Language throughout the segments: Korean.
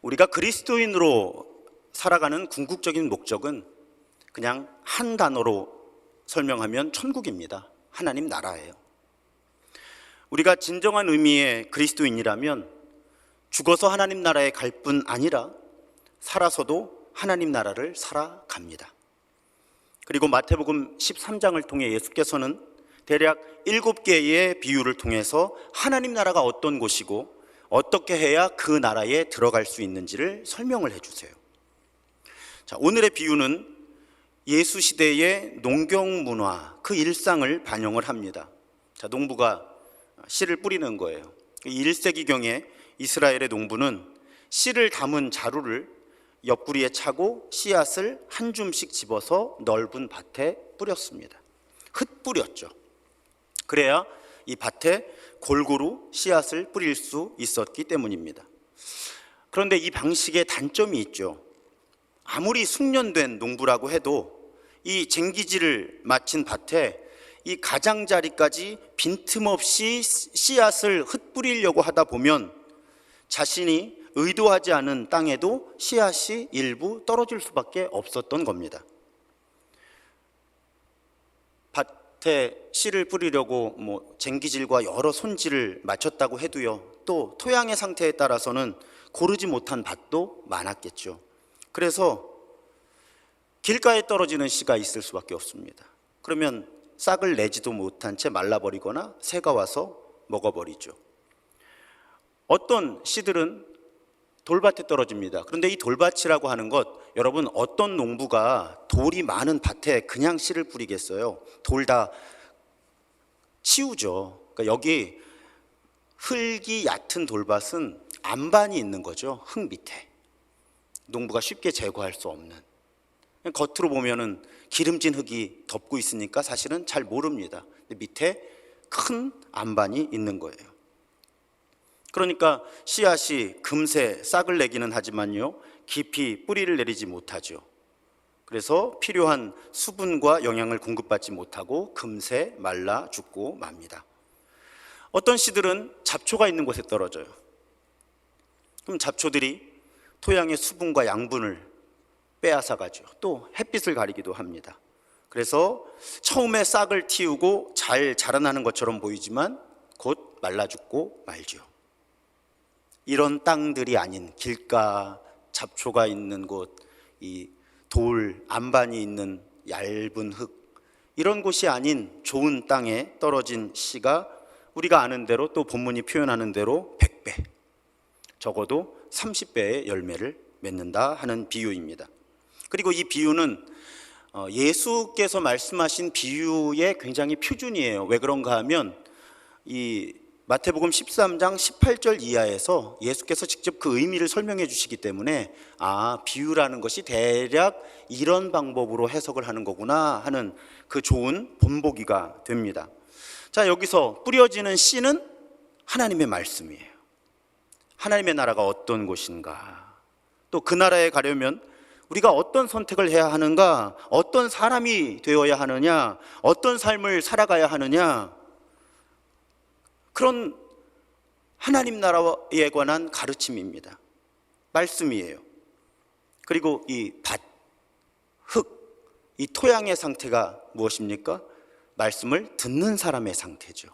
우리가 그리스도인으로 살아가는 궁극적인 목적은 그냥 한 단어로 설명하면 천국입니다. 하나님 나라예요. 우리가 진정한 의미의 그리스도인이라면 죽어서 하나님 나라에 갈 뿐 아니라 살아서도 하나님 나라를 살아갑니다. 그리고 마태복음 13장을 통해 예수께서는 대략 7개의 비유를 통해서 하나님 나라가 어떤 곳이고 어떻게 해야 그 나라에 들어갈 수 있는지를 설명을 해주세요. 자, 오늘의 비유는 예수 시대의 농경 문화, 그 일상을 반영을 합니다. 자, 농부가 씨를 뿌리는 거예요. 1세기경에 이스라엘의 농부는 씨를 담은 자루를 옆구리에 차고 씨앗을 한 줌씩 집어서 넓은 밭에 뿌렸습니다. 흩뿌렸죠. 그래야 이 밭에 골고루 씨앗을 뿌릴 수 있었기 때문입니다. 그런데 이 방식에 단점이 있죠. 아무리 숙련된 농부라고 해도 이 쟁기질을 마친 밭에 이 가장자리까지 빈틈없이 씨앗을 흩뿌리려고 하다 보면 자신이 의도하지 않은 땅에도 씨앗이 일부 떨어질 수밖에 없었던 겁니다. 밭에 씨를 뿌리려고 쟁기질과 여러 손질을 마쳤다고 해도요, 또 토양의 상태에 따라서는 고르지 못한 밭도 많았겠죠. 그래서 길가에 떨어지는 씨가 있을 수밖에 없습니다. 그러면 싹을 내지도 못한 채 말라버리거나 새가 와서 먹어버리죠. 어떤 씨들은 돌밭에 떨어집니다. 그런데 이 돌밭이라고 하는 것, 여러분, 어떤 농부가 돌이 많은 밭에 그냥 씨를 뿌리겠어요? 돌 다 치우죠. 그러니까 여기 흙이 얕은 돌밭은 안반이 있는 거죠. 흙 밑에. 농부가 쉽게 제거할 수 없는. 겉으로 보면은 기름진 흙이 덮고 있으니까 사실은 잘 모릅니다. 근데 밑에 큰 안반이 있는 거예요. 그러니까 씨앗이 금세 싹을 내기는 하지만요, 깊이 뿌리를 내리지 못하죠. 그래서 필요한 수분과 영양을 공급받지 못하고 금세 말라 죽고 맙니다. 어떤 씨들은 잡초가 있는 곳에 떨어져요. 그럼 잡초들이 토양의 수분과 양분을 빼앗아 가죠. 또 햇빛을 가리기도 합니다. 그래서 처음에 싹을 틔우고 잘 자라나는 것처럼 보이지만 곧 말라 죽고 말죠. 이런 땅들이 아닌 길가, 잡초가 있는 곳, 이 돌, 안반이 있는 얇은 흙, 이런 곳이 아닌 좋은 땅에 떨어진 씨가 우리가 아는 대로, 또 본문이 표현하는 대로 100배, 적어도 30배의 열매를 맺는다 하는 비유입니다. 그리고 이 비유는 예수께서 말씀하신 비유의 굉장히 표준이에요. 왜 그런가 하면 이 마태복음 13장 18절 이하에서 예수께서 직접 그 의미를 설명해 주시기 때문에 비유라는 것이 대략 이런 방법으로 해석을 하는 거구나 하는 그 좋은 본보기가 됩니다. 자, 여기서 뿌려지는 씨는 하나님의 말씀이에요. 하나님의 나라가 어떤 곳인가, 또 그 나라에 가려면 우리가 어떤 선택을 해야 하는가, 어떤 사람이 되어야 하느냐, 어떤 삶을 살아가야 하느냐, 그런 하나님 나라에 관한 가르침입니다. 말씀이에요. 그리고 이 밭, 흙, 이 토양의 상태가 무엇입니까? 말씀을 듣는 사람의 상태죠.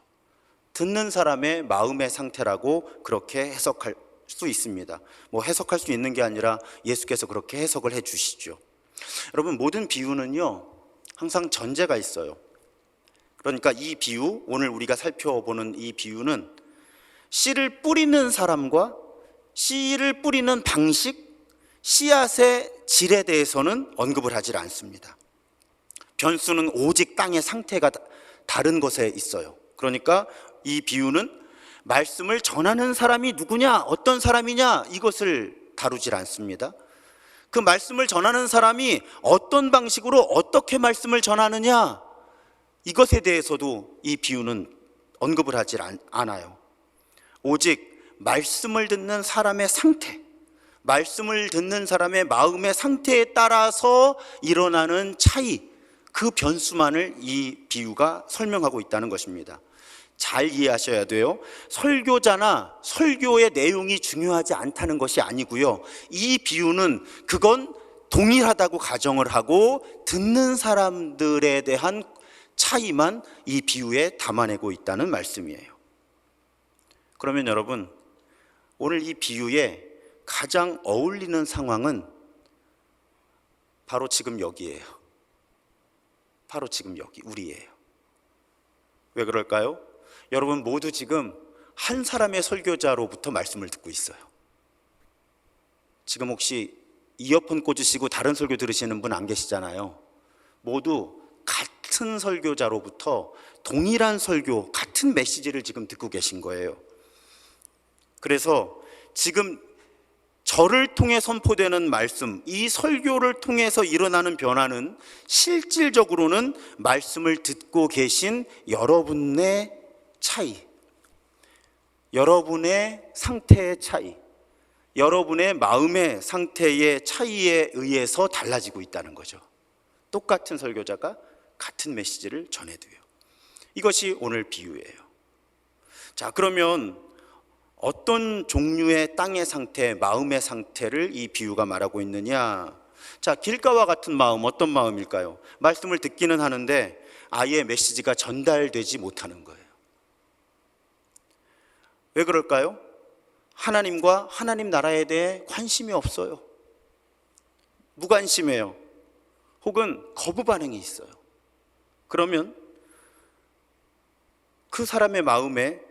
듣는 사람의 마음의 상태라고 그렇게 해석할 수 있습니다. 해석할 수 있는 게 아니라 예수께서 그렇게 해석을 해 주시죠. 여러분, 모든 비유는요, 항상 전제가 있어요. 그러니까 이 비유, 오늘 우리가 살펴보는 이 비유는 씨를 뿌리는 사람과 씨를 뿌리는 방식, 씨앗의 질에 대해서는 언급을 하질 않습니다. 변수는 오직 땅의 상태가 다른 것에 있어요. 그러니까 이 비유는 말씀을 전하는 사람이 누구냐, 어떤 사람이냐, 이것을 다루질 않습니다. 그 말씀을 전하는 사람이 어떤 방식으로 어떻게 말씀을 전하느냐, 이것에 대해서도 이 비유는 언급을 하질 않아요. 오직 말씀을 듣는 사람의 상태, 말씀을 듣는 사람의 마음의 상태에 따라서 일어나는 차이, 그 변수만을 이 비유가 설명하고 있다는 것입니다. 잘 이해하셔야 돼요. 설교자나 설교의 내용이 중요하지 않다는 것이 아니고요. 이 비유는 그건 동일하다고 가정을 하고 듣는 사람들에 대한 차이만 이 비유에 담아내고 있다는 말씀이에요. 그러면 여러분, 오늘 이 비유에 가장 어울리는 상황은 바로 지금 여기예요. 바로 지금 여기 우리예요. 왜 그럴까요? 여러분 모두 지금 한 사람의 설교자로부터 말씀을 듣고 있어요. 지금 혹시 이어폰 꽂으시고 다른 설교 들으시는 분 안 계시잖아요. 모두 같은 설교자로부터 동일한 설교, 같은 메시지를 지금 듣고 계신 거예요. 그래서 지금 저를 통해 선포되는 말씀, 이 설교를 통해서 일어나는 변화는 실질적으로는 말씀을 듣고 계신 여러분의 차이, 여러분의 상태의 차이, 여러분의 마음의 상태의 차이에 의해서 달라지고 있다는 거죠. 똑같은 설교자가 같은 메시지를 전해도요. 이것이 오늘 비유예요. 자, 그러면 어떤 종류의 땅의 상태, 마음의 상태를 이 비유가 말하고 있느냐? 자, 길가와 같은 마음, 어떤 마음일까요? 말씀을 듣기는 하는데 아예 메시지가 전달되지 못하는 거예요. 왜 그럴까요? 하나님과 하나님 나라에 대해 관심이 없어요. 무관심해요. 혹은 거부 반응이 있어요. 그러면 그 사람의 마음에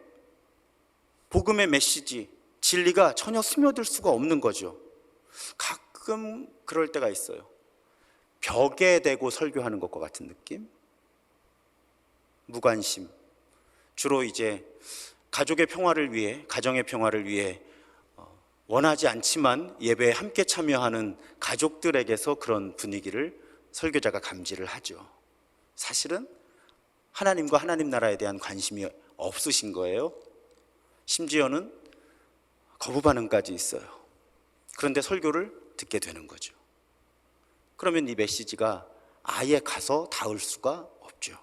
복음의 메시지, 진리가 전혀 스며들 수가 없는 거죠. 가끔 그럴 때가 있어요. 벽에 대고 설교하는 것과 같은 느낌? 무관심. 주로 이제 가족의 평화를 위해, 가정의 평화를 위해 원하지 않지만 예배에 함께 참여하는 가족들에게서 그런 분위기를 설교자가 감지를 하죠. 사실은 하나님과 하나님 나라에 대한 관심이 없으신 거예요. 심지어는 거부 반응까지 있어요. 그런데 설교를 듣게 되는 거죠. 그러면 이 메시지가 아예 가서 닿을 수가 없죠.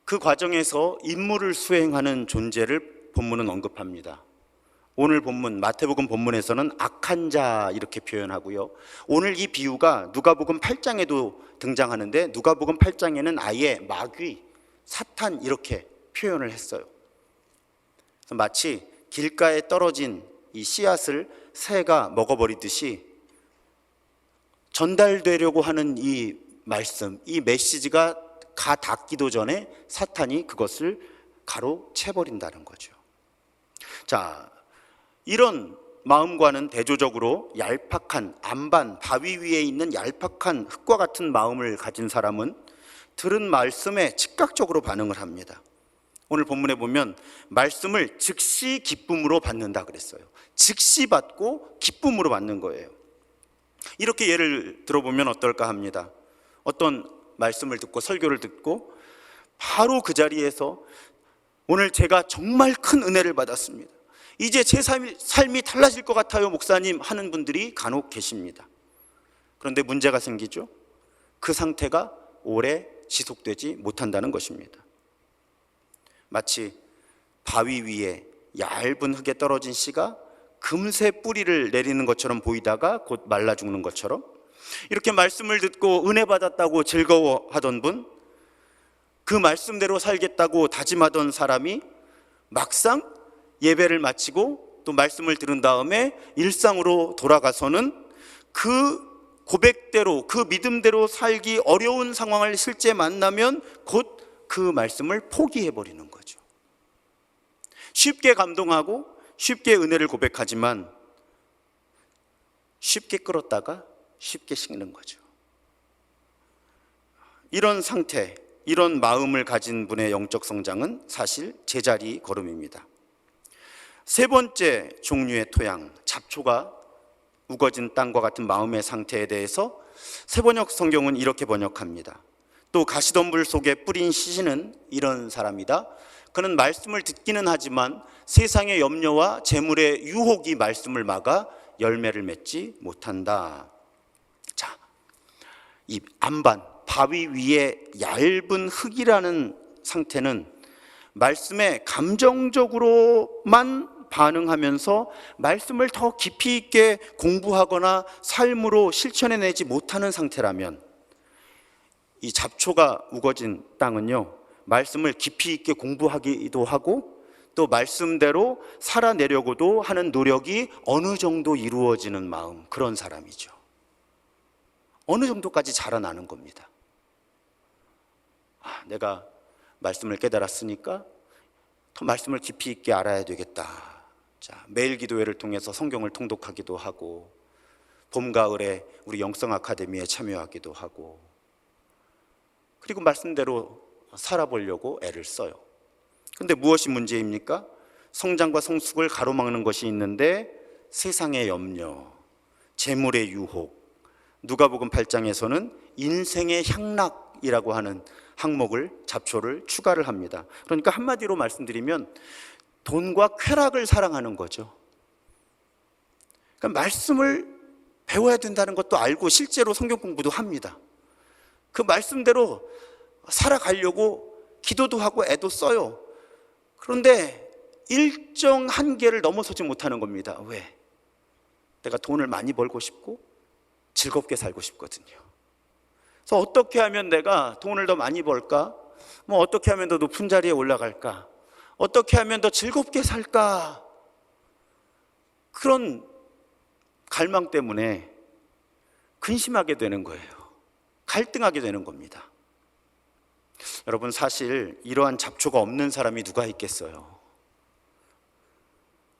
그 과정에서 임무를 수행하는 존재를 본문은 언급합니다. 오늘 본문, 마태복음 본문에서는 악한 자 이렇게 표현하고요. 오늘 이 비유가 누가복음 8장에도 등장하는데 누가복음 8장에는 아예 마귀, 사탄 이렇게 표현을 했어요. 그래서 마치 길가에 떨어진 이 씨앗을 새가 먹어버리듯이 전달되려고 하는 이 말씀, 이 메시지가 가 닿기도 전에 사탄이 그것을 가로채버린다는 거죠. 자, 이런 마음과는 대조적으로 얄팍한 안반, 바위 위에 있는 얄팍한 흙과 같은 마음을 가진 사람은 들은 말씀에 즉각적으로 반응을 합니다. 오늘 본문에 보면 말씀을 즉시 기쁨으로 받는다 그랬어요. 즉시 받고 기쁨으로 받는 거예요. 이렇게 예를 들어보면 어떨까 합니다. 어떤 말씀을 듣고 설교를 듣고 바로 그 자리에서 오늘 제가 정말 큰 은혜를 받았습니다. 이제 제 삶이 달라질 것 같아요, 목사님 하는 분들이 간혹 계십니다. 그런데 문제가 생기죠. 그 상태가 오래 지속되지 못한다는 것입니다. 마치 바위 위에 얇은 흙에 떨어진 씨가 금세 뿌리를 내리는 것처럼 보이다가 곧 말라 죽는 것처럼, 이렇게 말씀을 듣고 은혜 받았다고 즐거워하던 분, 그 말씀대로 살겠다고 다짐하던 사람이 막상 예배를 마치고 또 말씀을 들은 다음에 일상으로 돌아가서는 그 고백대로, 그 믿음대로 살기 어려운 상황을 실제 만나면 곧 그 말씀을 포기해버리는 거죠. 쉽게 감동하고 쉽게 은혜를 고백하지만 쉽게 끌었다가 쉽게 식는 거죠. 이런 상태, 이런 마음을 가진 분의 영적 성장은 사실 제자리 걸음입니다. 세 번째 종류의 토양, 잡초가 우거진 땅과 같은 마음의 상태에 대해서 세번역 성경은 이렇게 번역합니다. 또 가시덤불 속에 뿌린 씨는 이런 사람이다. 그는 말씀을 듣기는 하지만 세상의 염려와 재물의 유혹이 말씀을 막아 열매를 맺지 못한다. 자, 이 안반, 바위 위에 얇은 흙이라는 상태는 말씀에 감정적으로만 반응하면서 말씀을 더 깊이 있게 공부하거나 삶으로 실천해내지 못하는 상태라면, 이 잡초가 우거진 땅은요, 말씀을 깊이 있게 공부하기도 하고 또 말씀대로 살아내려고도 하는 노력이 어느 정도 이루어지는 마음, 그런 사람이죠. 어느 정도까지 자라나는 겁니다. 내가 말씀을 깨달았으니까 더 말씀을 깊이 있게 알아야 되겠다. 자, 매일 기도회를 통해서 성경을 통독하기도 하고, 봄, 가을에 우리 영성 아카데미에 참여하기도 하고, 그리고 말씀대로 살아보려고 애를 써요. 근데 무엇이 문제입니까? 성장과 성숙을 가로막는 것이 있는데, 세상의 염려, 재물의 유혹, 누가복음 8장에서는 인생의 향락이라고 하는 항목을, 잡초를 추가를 합니다. 그러니까 한마디로 말씀드리면 돈과 쾌락을 사랑하는 거죠. 그러니까 말씀을 배워야 된다는 것도 알고 실제로 성경 공부도 합니다. 그 말씀대로 살아가려고 기도도 하고 애도 써요. 그런데 일정 한계를 넘어서지 못하는 겁니다. 왜? 내가 돈을 많이 벌고 싶고 즐겁게 살고 싶거든요. 그래서 어떻게 하면 내가 돈을 더 많이 벌까? 어떻게 하면 더 높은 자리에 올라갈까? 어떻게 하면 더 즐겁게 살까? 그런 갈망 때문에 근심하게 되는 거예요. 갈등하게 되는 겁니다. 여러분, 사실 이러한 잡초가 없는 사람이 누가 있겠어요?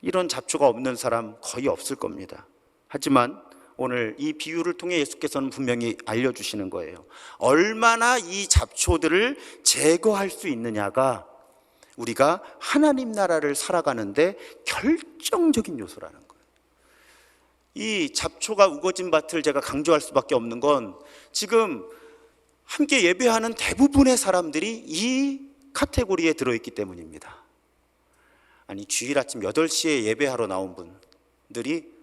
이런 잡초가 없는 사람 거의 없을 겁니다. 하지만 오늘 이 비유를 통해 예수께서는 분명히 알려주시는 거예요. 얼마나 이 잡초들을 제거할 수 있느냐가 우리가 하나님 나라를 살아가는데 결정적인 요소라는 거예요. 이 잡초가 우거진 밭을 제가 강조할 수밖에 없는 건, 지금 함께 예배하는 대부분의 사람들이 이 카테고리에 들어있기 때문입니다. 아니, 주일 아침 8시에 예배하러 나온 분들이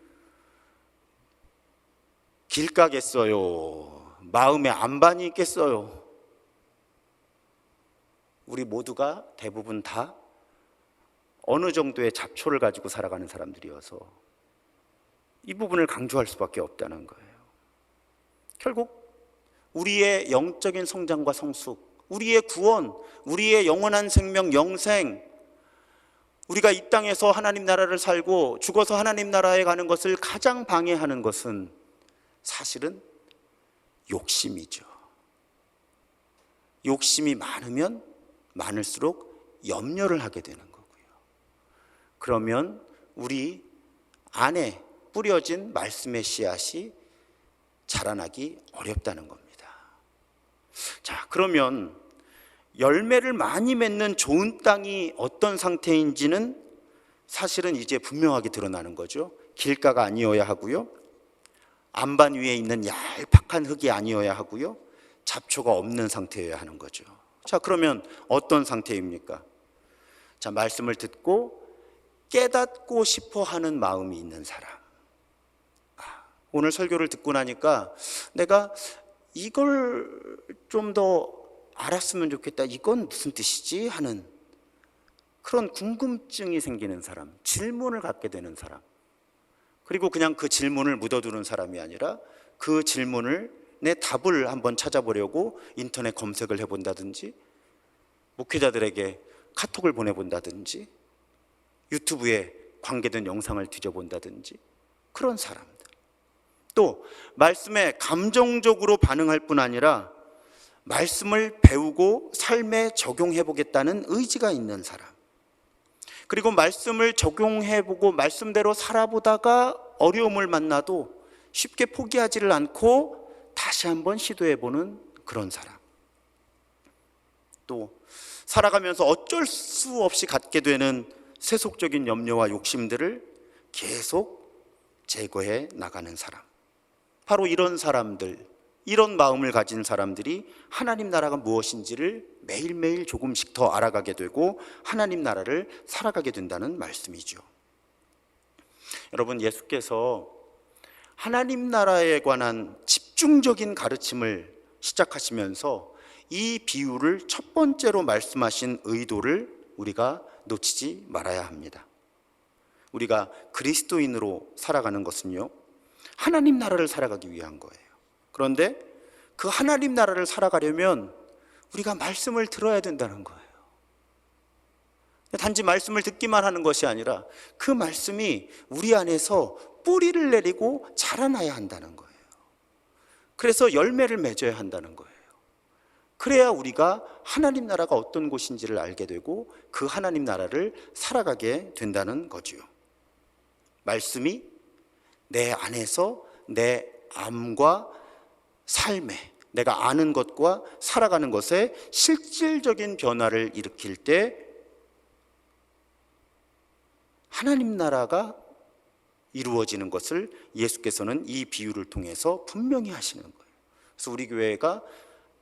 길 가겠어요? 마음에 안반이 있겠어요? 우리 모두가 대부분 다 어느 정도의 잡초를 가지고 살아가는 사람들이어서 이 부분을 강조할 수밖에 없다는 거예요. 결국 우리의 영적인 성장과 성숙, 우리의 구원, 우리의 영원한 생명, 영생, 우리가 이 땅에서 하나님 나라를 살고 죽어서 하나님 나라에 가는 것을 가장 방해하는 것은 사실은 욕심이죠. 욕심이 많으면 많을수록 염려를 하게 되는 거고요. 그러면 우리 안에 뿌려진 말씀의 씨앗이 자라나기 어렵다는 겁니다. 자, 그러면 열매를 많이 맺는 좋은 땅이 어떤 상태인지는 사실은 이제 분명하게 드러나는 거죠. 길가가 아니어야 하고요, 안반 위에 있는 얄팍한 흙이 아니어야 하고요, 잡초가 없는 상태여야 하는 거죠. 자, 그러면 어떤 상태입니까? 자, 말씀을 듣고 깨닫고 싶어 하는 마음이 있는 사람. 오늘 설교를 듣고 나니까 내가 이걸 좀 더 알았으면 좋겠다, 이건 무슨 뜻이지? 하는 그런 궁금증이 생기는 사람, 질문을 갖게 되는 사람, 그리고 그냥 그 질문을 묻어두는 사람이 아니라 그 질문을, 내 답을 한번 찾아보려고 인터넷 검색을 해본다든지, 목회자들에게 카톡을 보내본다든지, 유튜브에 관계된 영상을 뒤져본다든지, 그런 사람들. 또 말씀에 감정적으로 반응할 뿐 아니라 말씀을 배우고 삶에 적용해보겠다는 의지가 있는 사람, 그리고 말씀을 적용해보고 말씀대로 살아보다가 어려움을 만나도 쉽게 포기하지를 않고 다시 한번 시도해보는 그런 사람, 또 살아가면서 어쩔 수 없이 갖게 되는 세속적인 염려와 욕심들을 계속 제거해 나가는 사람, 바로 이런 사람들, 이런 마음을 가진 사람들이 하나님 나라가 무엇인지를 매일매일 조금씩 더 알아가게 되고 하나님 나라를 살아가게 된다는 말씀이죠. 여러분, 예수께서 하나님 나라에 관한 집중적인 가르침을 시작하시면서 이 비유를 첫 번째로 말씀하신 의도를 우리가 놓치지 말아야 합니다. 우리가 그리스도인으로 살아가는 것은요, 하나님 나라를 살아가기 위한 거예요. 그런데 그 하나님 나라를 살아가려면 우리가 말씀을 들어야 된다는 거예요. 단지 말씀을 듣기만 하는 것이 아니라 그 말씀이 우리 안에서 뿌리를 내리고 자라나야 한다는 거예요. 그래서 열매를 맺어야 한다는 거예요. 그래야 우리가 하나님 나라가 어떤 곳인지를 알게 되고 그 하나님 나라를 살아가게 된다는 거지요. 말씀이 내 안에서 내 암과 삶에, 내가 아는 것과 살아가는 것에 실질적인 변화를 일으킬 때 하나님 나라가 이루어지는 것을 예수께서는 이 비유를 통해서 분명히 하시는 거예요. 그래서 우리 교회가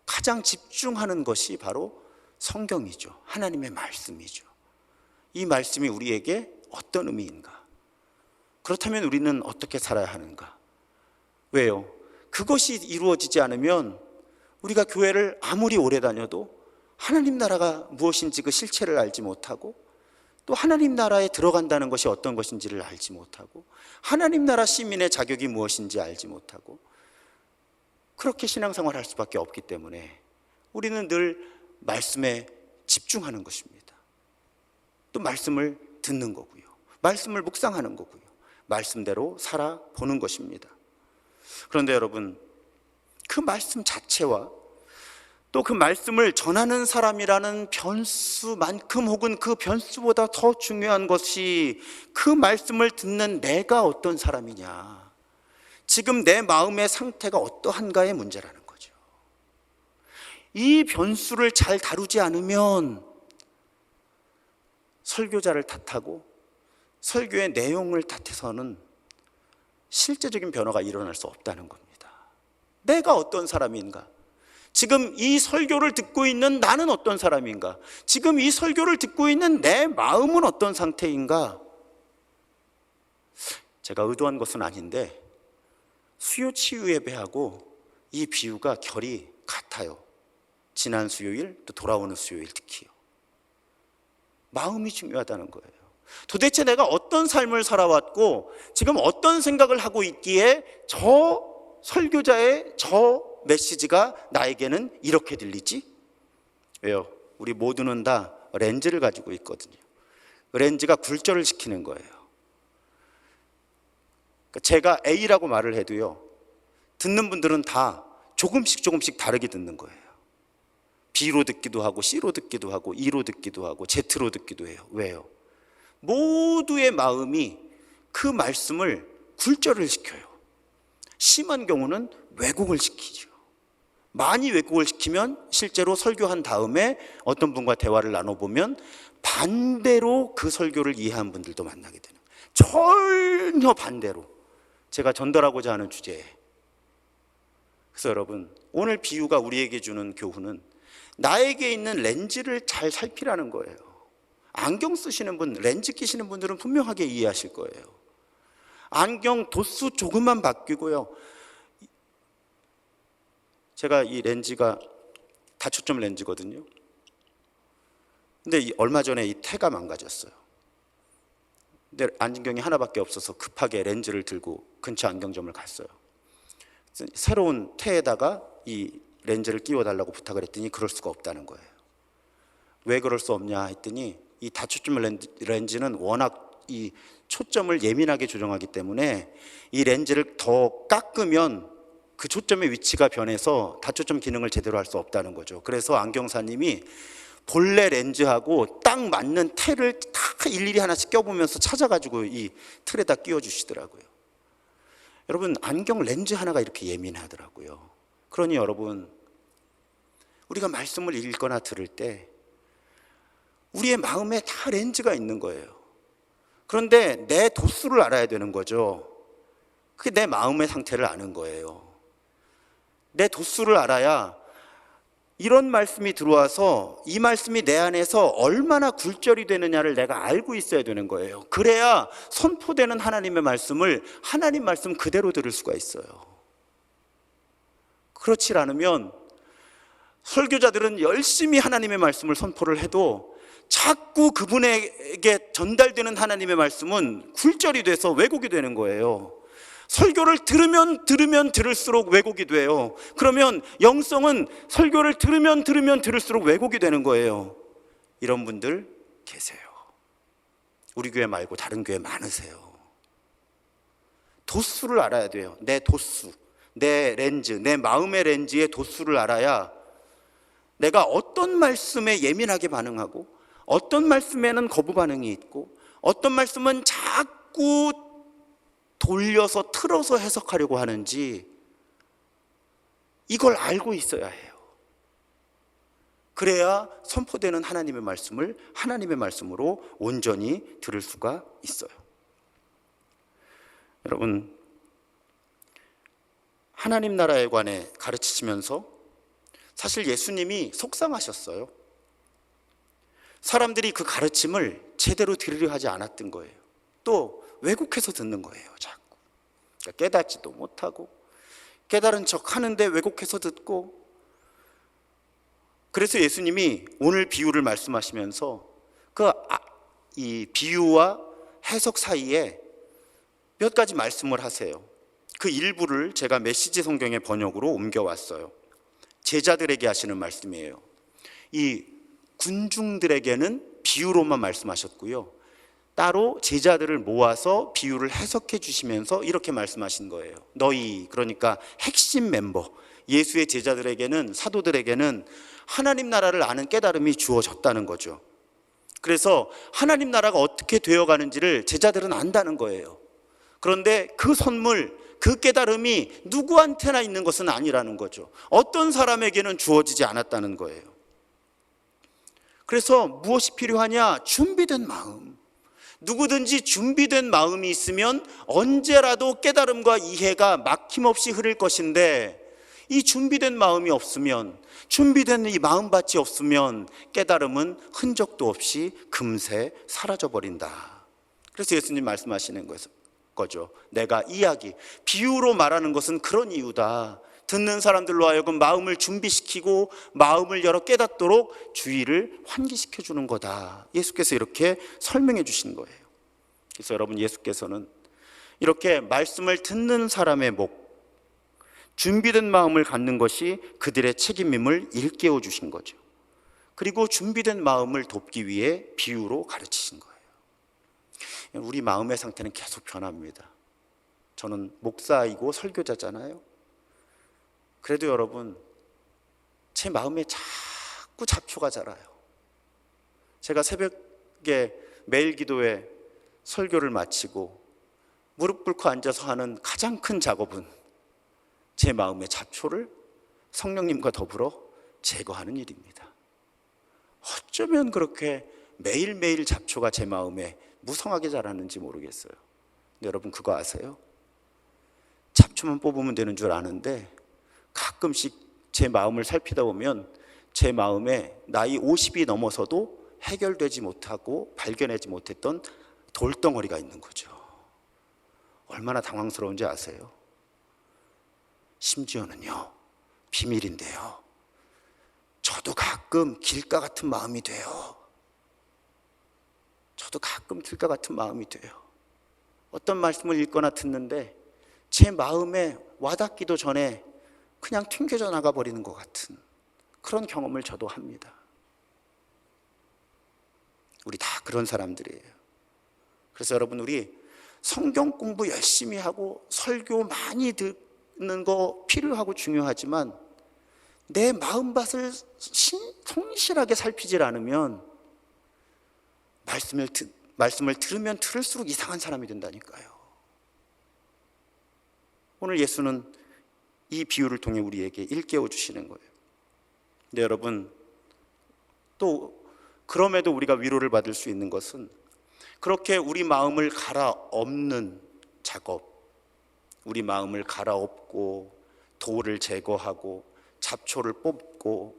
가장 집중하는 것이 바로 성경이죠. 하나님의 말씀이죠. 이 말씀이 우리에게 어떤 의미인가? 그렇다면 우리는 어떻게 살아야 하는가? 왜요? 그것이 이루어지지 않으면 우리가 교회를 아무리 오래 다녀도 하나님 나라가 무엇인지 그 실체를 알지 못하고, 또 하나님 나라에 들어간다는 것이 어떤 것인지를 알지 못하고, 하나님 나라 시민의 자격이 무엇인지 알지 못하고, 그렇게 신앙생활을 할 수밖에 없기 때문에 우리는 늘 말씀에 집중하는 것입니다. 또 말씀을 듣는 거고요, 말씀을 묵상하는 거고요, 말씀대로 살아보는 것입니다. 그런데 여러분, 그 말씀 자체와 또 그 말씀을 전하는 사람이라는 변수만큼 혹은 그 변수보다 더 중요한 것이 그 말씀을 듣는 내가 어떤 사람이냐, 지금 내 마음의 상태가 어떠한가의 문제라는 거죠. 이 변수를 잘 다루지 않으면 설교자를 탓하고 설교의 내용을 탓해서는 실제적인 변화가 일어날 수 없다는 겁니다. 내가 어떤 사람인가? 지금 이 설교를 듣고 있는 나는 어떤 사람인가? 지금 이 설교를 듣고 있는 내 마음은 어떤 상태인가? 제가 의도한 것은 아닌데 수요 치유 예배하고 이 비유가 결이 같아요. 지난 수요일 또 돌아오는 수요일 특히요. 마음이 중요하다는 거예요. 도대체 내가 어떤 삶을 살아왔고 지금 어떤 생각을 하고 있기에 저 설교자의 저 메시지가 나에게는 이렇게 들리지? 왜요? 우리 모두는 다 렌즈를 가지고 있거든요. 렌즈가 굴절을 시키는 거예요. 제가 A라고 말을 해도요, 듣는 분들은 다 조금씩 다르게 듣는 거예요. B로 듣기도 하고 C로 듣기도 하고 E로 듣기도 하고 Z로 듣기도 해요. 왜요? 모두의 마음이 그 말씀을 굴절을 시켜요. 심한 경우는 왜곡을 시키죠. 많이 왜곡을 시키면 실제로 설교한 다음에 어떤 분과 대화를 나눠보면 반대로 그 설교를 이해한 분들도 만나게 되는, 전혀 반대로 제가 전달하고자 하는 주제에. 그래서 여러분, 오늘 비유가 우리에게 주는 교훈은 나에게 있는 렌즈를 잘 살피라는 거예요. 안경 쓰시는 분, 렌즈 끼시는 분들은 분명하게 이해하실 거예요. 안경 도수 조금만 바뀌고요, 제가 이 렌즈가 다초점 렌즈거든요. 근데 얼마 전에 이 태가 망가졌어요. 근데 안경이 하나밖에 없어서 급하게 렌즈를 들고 근처 안경점을 갔어요. 새로운 태에다가 이 렌즈를 끼워달라고 부탁을 했더니 그럴 수가 없다는 거예요. 왜 그럴 수 없냐 했더니 이 다초점 렌즈는 워낙 이 초점을 예민하게 조정하기 때문에 이 렌즈를 더 깎으면 그 초점의 위치가 변해서 다초점 기능을 제대로 할 수 없다는 거죠. 그래서 안경사님이 본래 렌즈하고 딱 맞는 테를 다 일일이 하나씩 껴보면서 찾아가지고 이 틀에다 끼워주시더라고요. 여러분, 안경 렌즈 하나가 이렇게 예민하더라고요. 그러니 여러분, 우리가 말씀을 읽거나 들을 때 우리의 마음에 다 렌즈가 있는 거예요. 그런데 내 도수를 알아야 되는 거죠. 그게 내 마음의 상태를 아는 거예요. 내 도수를 알아야 이런 말씀이 들어와서 이 말씀이 내 안에서 얼마나 굴절이 되느냐를 내가 알고 있어야 되는 거예요. 그래야 선포되는 하나님의 말씀을 하나님 말씀 그대로 들을 수가 있어요. 그렇지 않으면 설교자들은 열심히 하나님의 말씀을 선포를 해도 자꾸 그분에게 전달되는 하나님의 말씀은 굴절이 돼서 왜곡이 되는 거예요. 설교를 들으면 들을수록 왜곡이 돼요. 그러면 영성은 설교를 들으면 들을수록 왜곡이 되는 거예요. 이런 분들 계세요. 우리 교회 말고 다른 교회 많으세요. 도수를 알아야 돼요. 내 도수, 내 렌즈, 내 마음의 렌즈의 도수를 알아야 내가 어떤 말씀에 예민하게 반응하고 어떤 말씀에는 거부 반응이 있고 어떤 말씀은 자꾸 돌려서 틀어서 해석하려고 하는지 이걸 알고 있어야 해요. 그래야 선포되는 하나님의 말씀을 하나님의 말씀으로 온전히 들을 수가 있어요. 여러분, 하나님 나라에 관해 가르치시면서 사실 예수님이 속상하셨어요. 사람들이 그 가르침을 제대로 들으려 하지 않았던 거예요. 또 왜곡해서 듣는 거예요. 자꾸 그러니까 깨닫지도 못하고 깨달은 척 하는데 왜곡해서 듣고. 그래서 예수님이 오늘 비유를 말씀하시면서 이 비유와 해석 사이에 몇 가지 말씀을 하세요. 그 일부를 제가 메시지 성경의 번역으로 옮겨왔어요. 제자들에게 하시는 말씀이에요. 이 군중들에게는 비유로만 말씀하셨고요, 따로 제자들을 모아서 비유를 해석해 주시면서 이렇게 말씀하신 거예요. 너희, 그러니까 핵심 멤버 예수의 제자들에게는, 사도들에게는 하나님 나라를 아는 깨달음이 주어졌다는 거죠. 그래서 하나님 나라가 어떻게 되어가는지를 제자들은 안다는 거예요. 그런데 그 선물, 그 깨달음이 누구한테나 있는 것은 아니라는 거죠. 어떤 사람에게는 주어지지 않았다는 거예요. 그래서 무엇이 필요하냐? 준비된 마음. 누구든지 준비된 마음이 있으면 언제라도 깨달음과 이해가 막힘없이 흐를 것인데, 이 준비된 마음이 없으면, 준비된 이 마음밭이 없으면 깨달음은 흔적도 없이 금세 사라져버린다. 그래서 예수님 말씀하시는 거죠. 내가 이야기, 비유로 말하는 것은 그런 이유다. 듣는 사람들로 하여금 마음을 준비시키고 마음을 열어 깨닫도록 주의를 환기시켜 주는 거다. 예수께서 이렇게 설명해 주신 거예요. 그래서 여러분, 예수께서는 이렇게 말씀을 듣는 사람의 목, 준비된 마음을 갖는 것이 그들의 책임임을 일깨워 주신 거죠. 그리고 준비된 마음을 돕기 위해 비유로 가르치신 거예요. 우리 마음의 상태는 계속 변합니다. 저는 목사이고 설교자잖아요. 그래도 여러분, 제 마음에 자꾸 잡초가 자라요. 제가 새벽에 매일 기도회 설교를 마치고 무릎 꿇고 앉아서 하는 가장 큰 작업은 제 마음의 잡초를 성령님과 더불어 제거하는 일입니다. 어쩌면 그렇게 매일매일 잡초가 제 마음에 무성하게 자라는지 모르겠어요. 근데 여러분, 그거 아세요? 잡초만 뽑으면 되는 줄 아는데 가끔씩 제 마음을 살피다 보면 제 마음에 나이 50이 넘어서도 해결되지 못하고 발견하지 못했던 돌덩어리가 있는 거죠. 얼마나 당황스러운지 아세요? 심지어는요, 비밀인데요, 저도 가끔 길가 같은 마음이 돼요. 저도 가끔 길가 같은 마음이 돼요. 어떤 말씀을 읽거나 듣는데 제 마음에 와닿기도 전에 그냥 튕겨져 나가버리는 것 같은 그런 경험을 저도 합니다. 우리 다 그런 사람들이에요. 그래서 여러분, 우리 성경 공부 열심히 하고 설교 많이 듣는 거 필요하고 중요하지만 내 마음밭을 성실하게 살피질 않으면 말씀을 들으면 들을수록 이상한 사람이 된다니까요. 오늘 예수는 이 비유를 통해 우리에게 일깨워 주시는 거예요. 근데 여러분, 또 그럼에도 우리가 위로를 받을 수 있는 것은 그렇게 우리 마음을 갈아엎는 작업, 우리 마음을 갈아엎고 돌을 제거하고 잡초를 뽑고,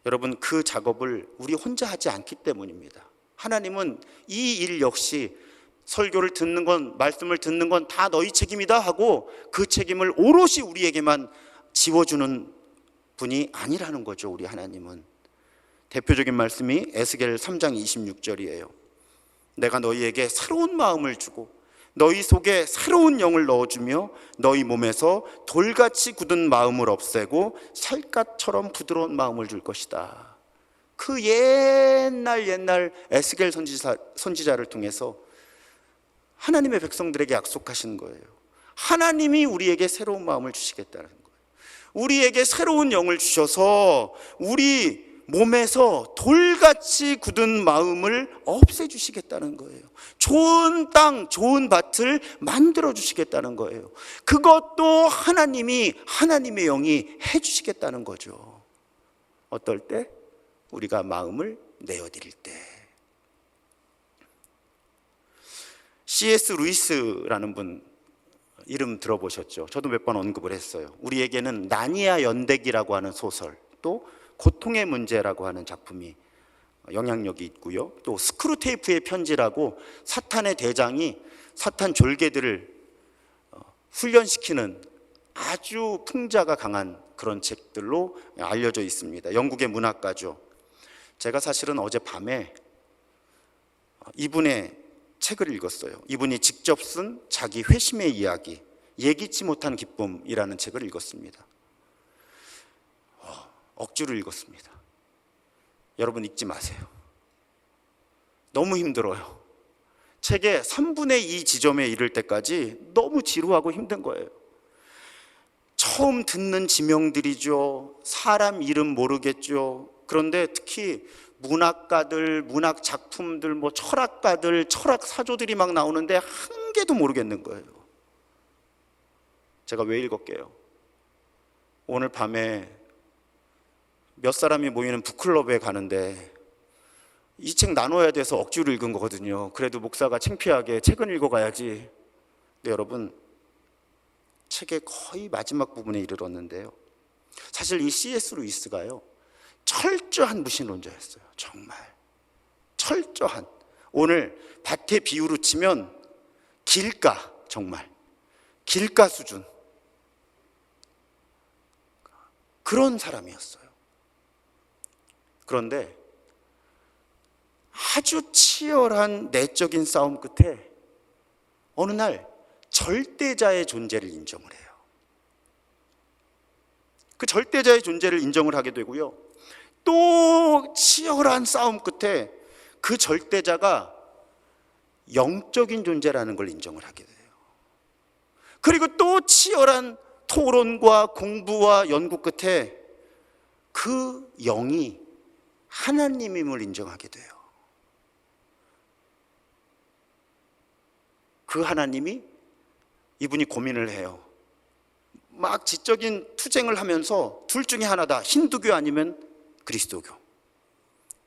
여러분, 그 작업을 우리 혼자 하지 않기 때문입니다. 하나님은 이 일 역시 설교를 듣는 건, 말씀을 듣는 건 다 너희 책임이다 하고 그 책임을 오롯이 우리에게만 지워주는 분이 아니라는 거죠. 우리 하나님은. 대표적인 말씀이 에스겔 3장 26절이에요. 내가 너희에게 새로운 마음을 주고 너희 속에 새로운 영을 넣어주며 너희 몸에서 돌같이 굳은 마음을 없애고 살갗처럼 부드러운 마음을 줄 것이다. 그 옛날 에스겔 선지자를 통해서 하나님의 백성들에게 약속하신 거예요. 하나님이 우리에게 새로운 마음을 주시겠다는 거예요. 우리에게 새로운 영을 주셔서 우리 몸에서 돌같이 굳은 마음을 없애주시겠다는 거예요. 좋은 땅, 좋은 밭을 만들어 주시겠다는 거예요. 그것도 하나님의 영이 해주시겠다는 거죠. 어떨 때? 우리가 마음을 내어드릴 때. C.S. 루이스라는 분 이름 들어보셨죠? 저도 몇 번 언급을 했어요. 우리에게는 나니아 연대기라고 하는 소설, 또 고통의 문제라고 하는 작품이 영향력이 있고요. 또 스크루테이프의 편지라고 사탄의 대장이 사탄 졸개들을 훈련시키는 아주 풍자가 강한 그런 책들로 알려져 있습니다. 영국의 문학가죠. 제가 사실은 어젯밤에 이분의 책을 읽었어요. 이분이 직접 쓴 자기 회심의 이야기, 예기치 못한 기쁨이라는 책을 읽었습니다. 억지로 읽었습니다. 여러분 읽지 마세요. 너무 힘들어요. 책의 3분의 2 지점에 이를 때까지 너무 지루하고 힘든 거예요. 처음 듣는 지명들이죠. 사람 이름 모르겠죠. 그런데 특히 문학가들, 문학 작품들, 철학가들, 철학 사조들이 막 나오는데 한 개도 모르겠는 거예요. 제가 왜 읽었게요? 오늘 밤에 몇 사람이 모이는 북클럽에 가는데 이 책 나눠야 돼서 억지로 읽은 거거든요. 그래도 목사가 창피하게 책은 읽어가야지. 근데 여러분, 책의 거의 마지막 부분에 이르렀는데요, 사실 이 C.S. 루이스가요, 철저한 무신론자였어요. 정말 철저한. 오늘 밭의 비유로 치면 길가, 정말 길가 수준, 그런 사람이었어요. 그런데 아주 치열한 내적인 싸움 끝에 어느 날 절대자의 존재를 인정을 해요. 그 절대자의 존재를 인정을 하게 되고요, 또 치열한 싸움 끝에 그 절대자가 영적인 존재라는 걸 인정을 하게 돼요. 그리고 또 치열한 토론과 공부와 연구 끝에 그 영이 하나님임을 인정하게 돼요. 그 하나님이, 이분이 고민을 해요. 막 지적인 투쟁을 하면서 둘 중에 하나다. 힌두교 아니면 그리스도교.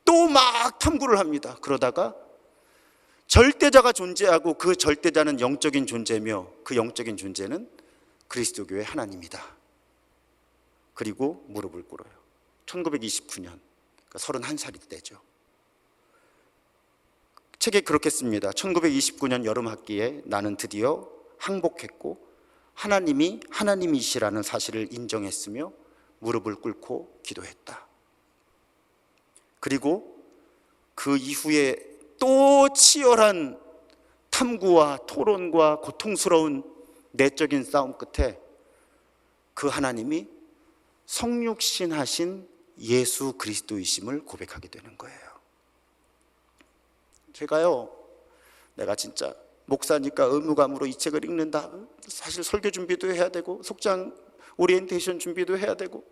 또 막 탐구를 합니다. 그러다가 절대자가 존재하고 그 절대자는 영적인 존재며 그 영적인 존재는 그리스도교의 하나님이다. 그리고 무릎을 꿇어요. 1929년, 그러니까 31살이 때죠. 책에 그렇게 씁니다. 1929년 여름 학기에 나는 드디어 항복했고 하나님이 하나님이시라는 사실을 인정했으며 무릎을 꿇고 기도했다. 그리고 그 이후에 또 치열한 탐구와 토론과 고통스러운 내적인 싸움 끝에 그 하나님이 성육신하신 예수 그리스도이심을 고백하게 되는 거예요. 제가요, 내가 진짜 목사니까 의무감으로 이 책을 읽는다. 사실 설교 준비도 해야 되고 속장 오리엔테이션 준비도 해야 되고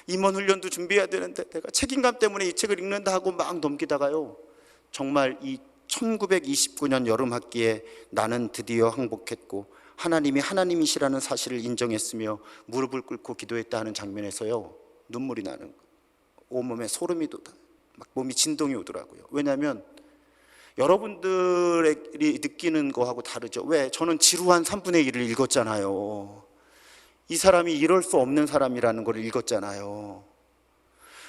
임원 훈련도 준비해야 되는데 내가 책임감 때문에 이 책을 읽는다 하고 막 넘기다가요, 정말 이 1929년 여름 학기에 나는 드디어 항복했고 하나님이 하나님이시라는 사실을 인정했으며 무릎을 꿇고 기도했다 하는 장면에서요, 눈물이 나는 거예요. 온몸에 소름이 돋아, 막 몸이 진동이 오더라고요. 왜냐하면 여러분들이 느끼는 거하고 다르죠. 왜? 저는 지루한 3분의 1을 읽었잖아요. 이 사람이 이럴 수 없는 사람이라는 걸 읽었잖아요.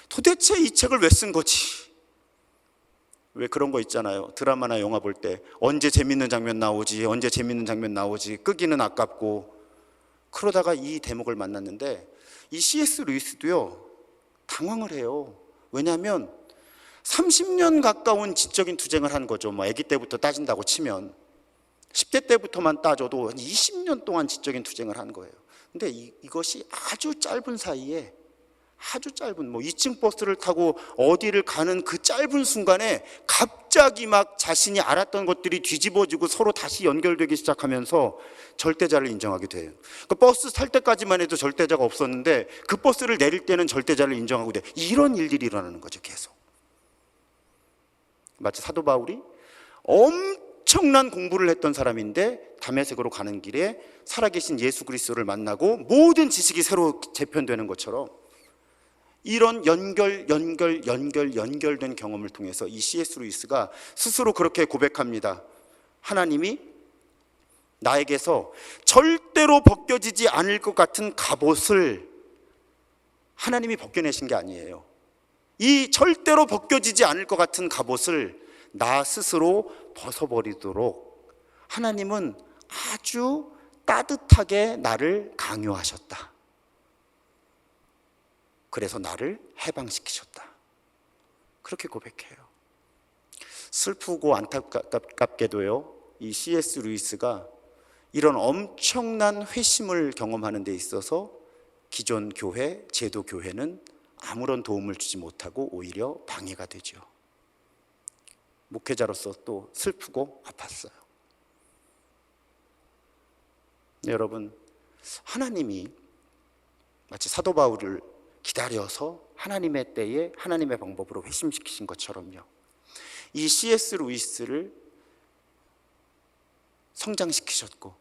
도대체 이 책을 왜 쓴 거지? 왜 그런 거 있잖아요. 드라마나 영화 볼 때 언제 재밌는 장면 나오지, 언제 재밌는 장면 나오지, 끄기는 아깝고. 그러다가 이 대목을 만났는데 이 C.S. 루이스도요, 당황을 해요. 왜냐하면 30년 가까운 지적인 투쟁을 한 거죠. 뭐 아기 때부터 따진다고 치면 10대 때부터만 따져도 20년 동안 지적인 투쟁을 한 거예요. 근데 이것이 아주 짧은 사이에, 아주 짧은 2층 버스를 타고 어디를 가는 그 짧은 순간에 갑자기 막 자신이 알았던 것들이 뒤집어지고 서로 다시 연결되기 시작하면서 절대자를 인정하게 돼요. 그 버스 탈 때까지만 해도 절대자가 없었는데 그 버스를 내릴 때는 절대자를 인정하고 돼. 이런 일들이 일어나는 거죠. 계속. 마치 사도 바울이 엄청난 공부를 했던 사람인데 다메섹으로 가는 길에 살아계신 예수 그리스도를 만나고 모든 지식이 새로 재편되는 것처럼 이런 연결된 경험을 통해서 이 C.S. 루이스가 스스로 그렇게 고백합니다. 하나님이 나에게서 절대로 벗겨지지 않을 것 같은 갑옷을 하나님이 벗겨내신 게 아니에요. 이 절대로 벗겨지지 않을 것 같은 갑옷을 나 스스로 벗어버리도록 하나님은 아주 따뜻하게 나를 강요하셨다. 그래서 나를 해방시키셨다. 그렇게 고백해요. 슬프고 안타깝게도요, 이 C.S. 루이스가 이런 엄청난 회심을 경험하는 데 있어서 기존 교회, 제도 교회는 아무런 도움을 주지 못하고 오히려 방해가 되죠. 목회자로서 또 슬프고 아팠어요. 네, 여러분, 하나님이 마치 사도 바울을 기다려서 하나님의 때에 하나님의 방법으로 회심시키신 것처럼요, 이 C.S. 루이스를 성장시키셨고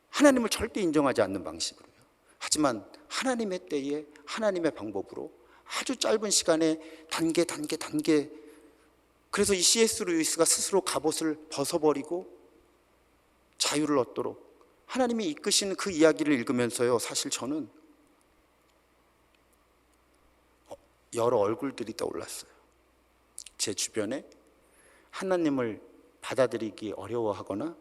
하나님을 절대 인정하지 않는 방식으로요, 하지만 하나님의 때에 하나님의 방법으로 아주 짧은 시간에 단계 그래서 이 C.S. 루이스가 스스로 갑옷을 벗어버리고 자유를 얻도록 하나님이 이끄신 그 이야기를 읽으면서요, 사실 저는 여러 얼굴들이 떠올랐어요. 제 주변에 하나님을 받아들이기 어려워하거나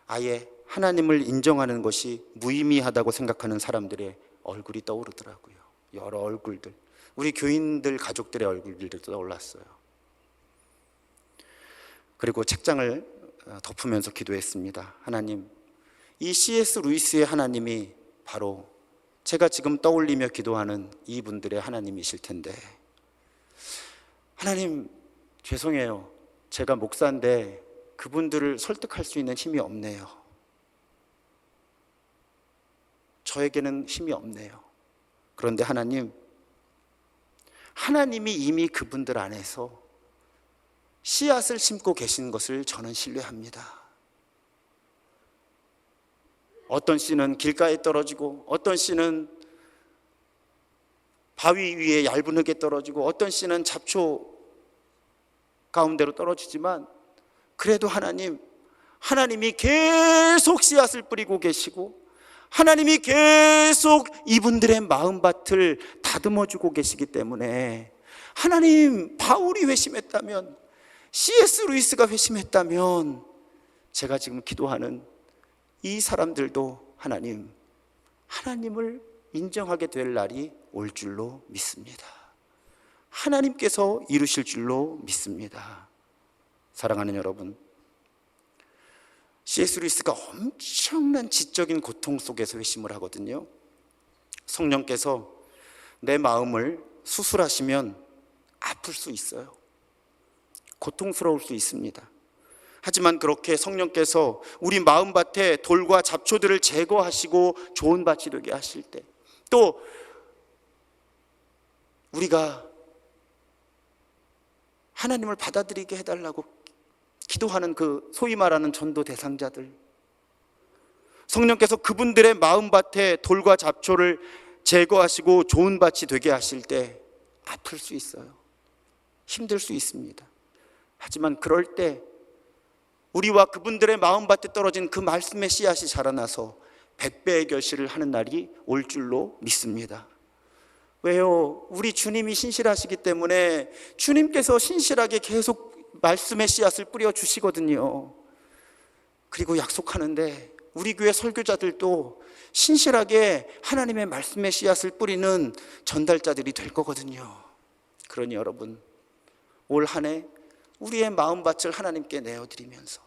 아예 하나님을 인정하는 것이 무의미하다고 생각하는 사람들의 얼굴이 떠오르더라고요. 여러 얼굴들, 우리 교인들 가족들의 얼굴들도 떠올랐어요. 그리고 책장을 덮으면서 기도했습니다. 하나님, 이 C.S. 루이스의 하나님이 바로 제가 지금 떠올리며 기도하는 이분들의 하나님이실 텐데, 하나님 죄송해요. 제가 목사인데 그분들을 설득할 수 있는 힘이 없네요. 저에게는 힘이 없네요. 그런데 하나님이 이미 그분들 안에서 씨앗을 심고 계신 것을 저는 신뢰합니다. 어떤 씨는 길가에 떨어지고, 어떤 씨는 바위 위에 얇은 흙에 떨어지고, 어떤 씨는 잡초 가운데로 떨어지지만, 그래도 하나님이 계속 씨앗을 뿌리고 계시고, 하나님이 계속 이분들의 마음밭을 다듬어주고 계시기 때문에, 하나님, 바울이 회심했다면, C.S. 루이스가 회심했다면, 제가 지금 기도하는 이 사람들도 하나님을 인정하게 될 날이 올 줄로 믿습니다. 하나님께서 이루실 줄로 믿습니다. 사랑하는 여러분, C.S. 루이스가 엄청난 지적인 고통 속에서 회심을 하거든요. 성령께서 내 마음을 수술하시면 아플 수 있어요. 고통스러울 수 있습니다. 하지만 그렇게 성령께서 우리 마음밭에 돌과 잡초들을 제거하시고 좋은 밭이 되게 하실 때, 또 우리가 하나님을 받아들이게 해달라고 기도하는 그 소위 말하는 전도 대상자들, 성령께서 그분들의 마음밭에 돌과 잡초를 제거하시고 좋은 밭이 되게 하실 때 아플 수 있어요. 힘들 수 있습니다. 하지만 그럴 때 우리와 그분들의 마음밭에 떨어진 그 말씀의 씨앗이 자라나서 100배의 결실을 하는 날이 올 줄로 믿습니다. 왜요? 우리 주님이 신실하시기 때문에 주님께서 신실하게 계속 말씀의 씨앗을 뿌려 주시거든요. 그리고 약속하는데 우리 교회 설교자들도 신실하게 하나님의 말씀의 씨앗을 뿌리는 전달자들이 될 거거든요. 그러니 여러분, 올 한 해 우리의 마음밭을 하나님께 내어드리면서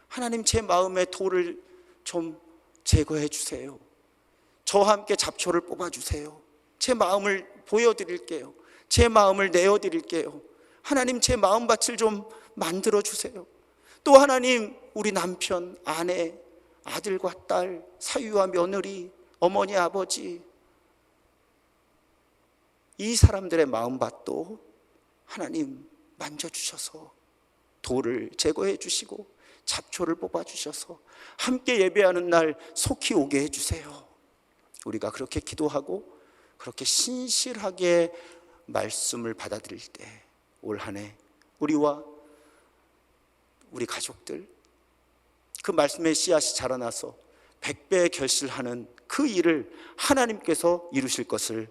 하나님, 제 마음의 돌을 좀 제거해 주세요. 저와 함께 잡초를 뽑아주세요. 제 마음을 보여드릴게요. 제 마음을 내어드릴게요. 하나님, 제 마음밭을 좀 만들어 주세요. 또 하나님, 우리 남편, 아내, 아들과 딸, 사위와 며느리, 어머니, 아버지, 이 사람들의 마음밭도 하나님 만져주셔서 돌을 제거해 주시고 잡초를 뽑아주셔서 함께 예배하는 날 속히 오게 해주세요. 우리가 그렇게 기도하고 그렇게 신실하게 말씀을 받아들일 때 올 한 해 우리와 우리 가족들, 그 말씀의 씨앗이 자라나서 100배 결실하는 그 일을 하나님께서 이루실 것을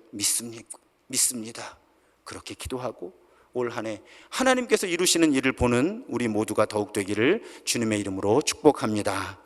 믿습니다. 그렇게 기도하고 올 한 해 하나님께서 이루시는 일을 보는 우리 모두가 더욱 되기를 주님의 이름으로 축복합니다.